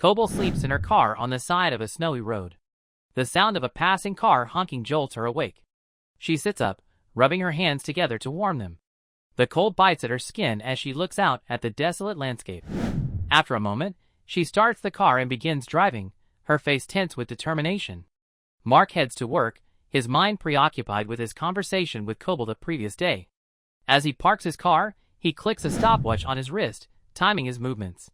Koble sleeps in her car on the side of a snowy road. The sound of a passing car honking jolts her awake. She sits up, rubbing her hands together to warm them. The cold bites at her skin as she looks out at the desolate landscape. After a moment, she starts the car and begins driving, her face tense with determination. Mark heads to work, his mind preoccupied with his conversation with Koble the previous day. As he parks his car, he clicks a stopwatch on his wrist, timing his movements.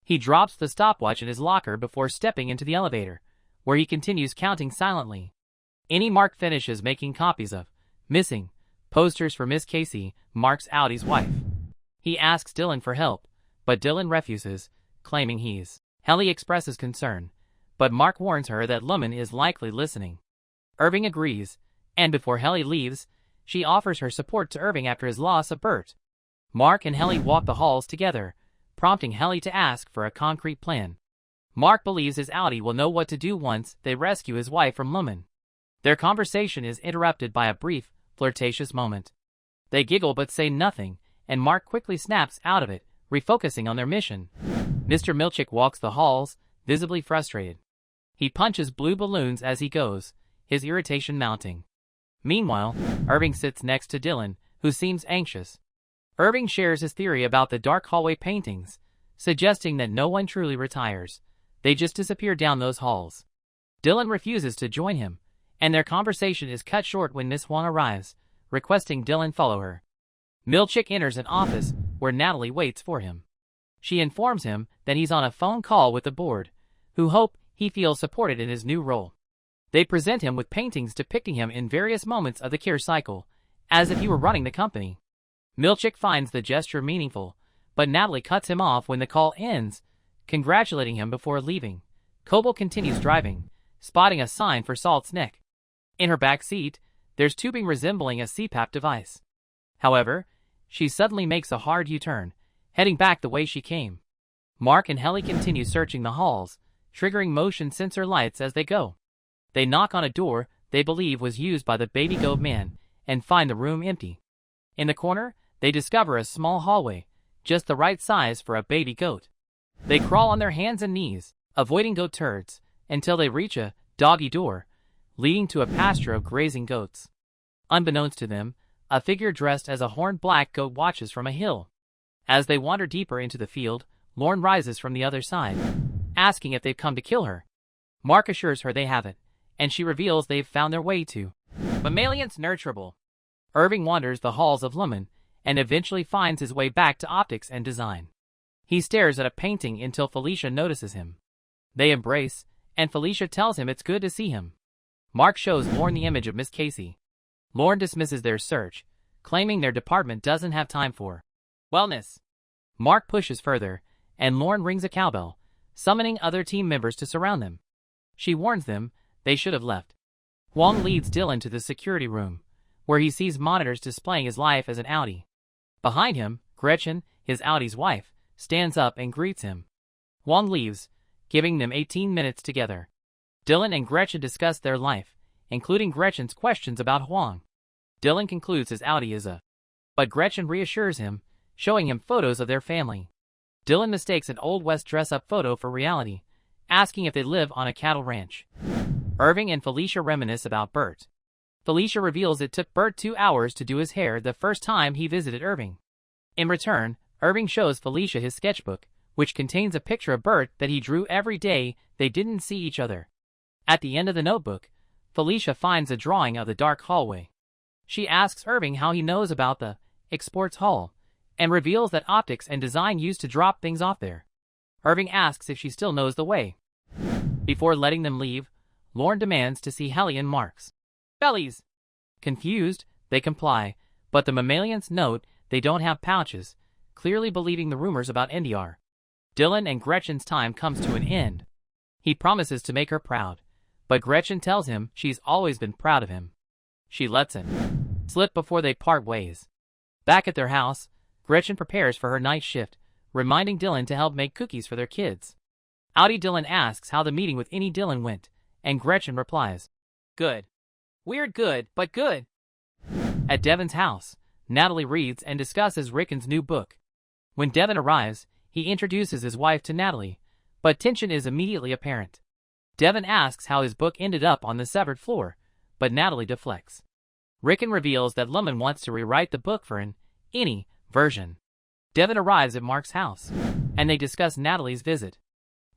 He drops the stopwatch in his locker before stepping into the elevator, where he continues counting silently. Mark finishes making copies of Missing posters for Miss Casey, Mark's Audi's wife. He asks Dylan for help, but Dylan refuses, claiming he's. Helly expresses concern, but Mark warns her that Lumen is likely listening. Irving agrees, and before Helly leaves, she offers her support to Irving after his loss of Bert. Mark and Helly walk the halls together, prompting Helly to ask for a concrete plan. Mark believes his Audi will know what to do once they rescue his wife from Lumen. Their conversation is interrupted by a brief, flirtatious moment. They giggle but say nothing, and Mark quickly snaps out of it, refocusing on their mission. Mr. Milchick walks the halls, visibly frustrated. He punches blue balloons as he goes, his irritation mounting. Meanwhile, Irving sits next to Dylan, who seems anxious. Irving shares his theory about the dark hallway paintings, suggesting that no one truly retires. They just disappear down those halls. Dylan refuses to join him, and their conversation is cut short when Miss Wong arrives, requesting Dylan follow her. Milchick enters an office where Natalie waits for him. She informs him that he's on a phone call with the board, who hope he feels supported in his new role. They present him with paintings depicting him in various moments of the care cycle, as if he were running the company. Milchick finds the gesture meaningful, but Natalie cuts him off when the call ends, congratulating him before leaving. Koble continues driving, spotting a sign for Salt's Neck. In her back seat, there's tubing resembling a CPAP device. However, she suddenly makes a hard U-turn, heading back the way she came. Mark and Helly continue searching the halls, triggering motion sensor lights as they go. They knock on a door they believe was used by the baby goat man, and find the room empty. In the corner, they discover a small hallway, just the right size for a baby goat. They crawl on their hands and knees, avoiding goat turds, until they reach a doggy door, leading to a pasture of grazing goats. Unbeknownst to them, a figure dressed as a horned black goat watches from a hill. As they wander deeper into the field, Lorne rises from the other side, asking if they've come to kill her. Mark assures her they haven't, and she reveals they've found their way to Mammalian's Nurturable. Irving wanders the halls of Lumen, and eventually finds his way back to optics and design. He stares at a painting until Felicia notices him. They embrace, and Felicia tells him it's good to see him. Mark shows Lorne the image of Miss Casey. Lorne dismisses their search, claiming their department doesn't have time for wellness. Mark pushes further, and Lorne rings a cowbell, summoning other team members to surround them. She warns them they should have left. Huang leads Dylan to the security room, where he sees monitors displaying his life as an Audi. Behind him, Gretchen, his Audi's wife, stands up and greets him. Huang leaves, giving them 18 minutes together. Dylan and Gretchen discuss their life, including Gretchen's questions about Huang. Dylan concludes his Audi is a, but Gretchen reassures him, showing him photos of their family. Dylan mistakes an Old West dress-up photo for reality, asking if they live on a cattle ranch. Irving and Felicia reminisce about Bert. Felicia reveals it took Bert 2 hours to do his hair the first time he visited Irving. In return, Irving shows Felicia his sketchbook, which contains a picture of Bert that he drew every day they didn't see each other. At the end of the notebook, Felicia finds a drawing of the dark hallway. She asks Irving how he knows about the exports hall, and reveals that optics and design used to drop things off there. Irving asks if she still knows the way. Before letting them leave, Lorne demands to see Helly and Mark's bellies. Confused, they comply, but the mammalians note they don't have pouches, clearly believing the rumors about NDR. Dylan and Gretchen's time comes to an end. He promises to make her proud, but Gretchen tells him she's always been proud of him. She lets him slip before they part ways. Back at their house, Gretchen prepares for her night shift, reminding Dylan to help make cookies for their kids. Audi Dylan asks how the meeting with Any Dylan went, and Gretchen replies, "Good. Weird good, but good." At Devin's house, Natalie reads and discusses Rickon's new book. When Devin arrives, he introduces his wife to Natalie, but tension is immediately apparent. Devin asks how his book ended up on the severed floor, but Natalie deflects. Rickon reveals that Lemon wants to rewrite the book for an any version. Devin arrives at Mark's house, and they discuss Natalie's visit.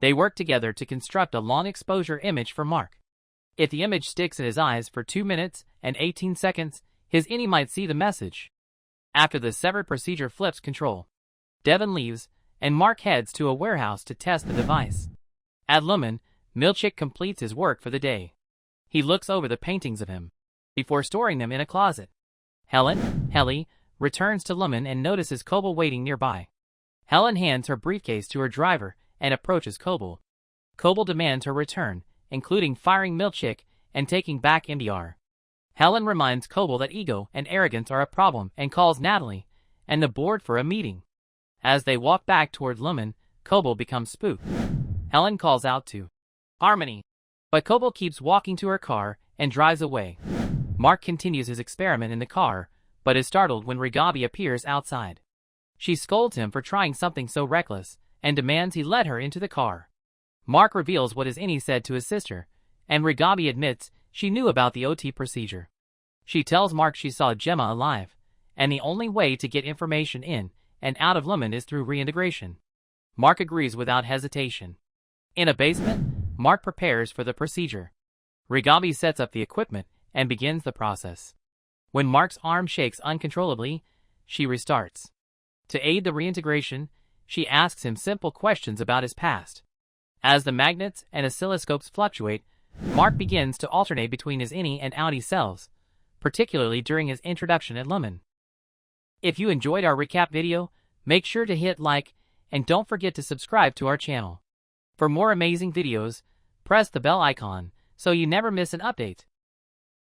They work together to construct a long exposure image for Mark. If the image sticks in his eyes for 2 minutes and 18 seconds, his innie might see the message. After the severed procedure flips control, Devin leaves, and Mark heads to a warehouse to test the device. At Lumen, Milchick completes his work for the day. He looks over the paintings of him, before storing them in a closet. Helly, returns to Lumen and notices Koble waiting nearby. Helen hands her briefcase to her driver and approaches Koble. Koble demands her return, including firing Milchick and taking back MDR. Helen reminds Koble that ego and arrogance are a problem and calls Natalie and the board for a meeting. As they walk back toward Lumen, Koble becomes spooked. Helen calls out to Harmony, but Koble keeps walking to her car and drives away. Mark continues his experiment in the car, but is startled when Rigabi appears outside. She scolds him for trying something so reckless and demands he let her into the car. Mark reveals what his innie said to his sister, and Rigabi admits she knew about the OT procedure. She tells Mark she saw Gemma alive, and the only way to get information in and out of Lumen is through reintegration. Mark agrees without hesitation. In a basement, Mark prepares for the procedure. Rigabi sets up the equipment and begins the process. When Mark's arm shakes uncontrollably, she restarts. To aid the reintegration, she asks him simple questions about his past. As the magnets and oscilloscopes fluctuate, Mark begins to alternate between his innie and outie selves, particularly during his introduction at Lumen. If you enjoyed our recap video, make sure to hit like and don't forget to subscribe to our channel. For more amazing videos, press the bell icon so you never miss an update.